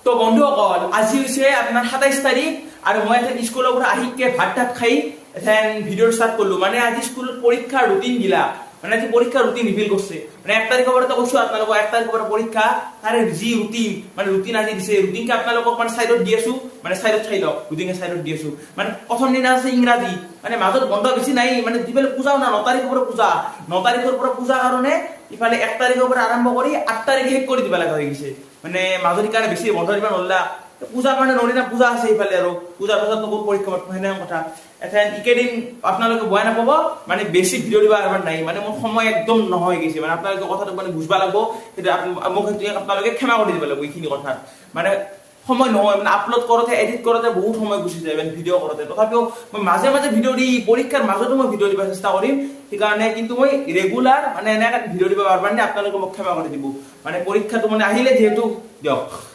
তো বন্ধুসকল আজি হৈছে আপোনাৰ ২৭ তাৰিখ আৰু মই এখন স্কুলৰ পৰা আহিকে ভাত তাত খাই এখন ভিডিঅ' ষ্টাৰ্ট কৰিলো মানে আজি স্কুলত পৰীক্ষাৰ ৰুটিন গিলা মানে আজি পৰীক্ষাৰ ৰুটিন ৰিভিল কৰিছে মানে ১ তাৰিখৰ পৰা কৈছো আপোনালোকক ১ তাৰিখৰ পৰা পৰীক্ষা তাৰে যি ৰুটিন মানে ৰুটিন আজি দিছে ৰুটিনকে আপোনালোকক মানে সাইডত দি আছো মানে সাইডত চাই লওক ৰুটিনকে সাইডত দি আছো মানে প্ৰথম দিনা আছে ইংৰাজী মানে মাজত বন্ধ বেছি নাই মানে দিবেলে পূজাও না ৯ তাৰিখৰ পৰা পূজা ৯ তাৰিখৰ পৰা পূজা কাৰণে ইফালে ১ তাৰিখৰ পৰা আৰম্ভ কৰি ৮ তাৰিখে শেষ কৰি দিব লগা হৈ গৈছে মানে মাজৰি কাৰণে বেছি বন্ধ দিবা নলা পূজা কাৰণে নৰিনা পূজা আছে ইফালে আৰু পূজাৰ পাছত বহুত পৰীক্ষা হেনে কথা এখন ইকেদিন আপোনালোকে বয়া নাপাব মানে বেছি ভিডিঅ' দিবা আৰু নাই মানে মোৰ সময় একদম নহয় গৈছে মানে আপোনালোকে কথাটো মানে বুঝবা লাগব কিন্তু মোক আপোনালোকে ক্ষমা কৰি দিব লাগিব এইখিনি কথা মানে সময় নহয় মানে আপলোড কৰোতে এডিট কৰোতে বহুত সময় গুচি যায় মানে ভিডিঅ' কৰোতে তথাপিও মই মাজে মাজে ভিডিঅ' দি পৰীক্ষাৰ মাজতো মই ভিডিঅ' দিব চেষ্টা কৰিম সেইকাৰণে কিন্তু মই ৰেগুলাৰ মানে এনেকৈ ভিডিঅ' দিব পাৰবানে আপোনালোকে মোক ক্ষমা কৰি দিব মানে পৰীক্ষাটো মানে আহিলে যিহেতু দিয়ক।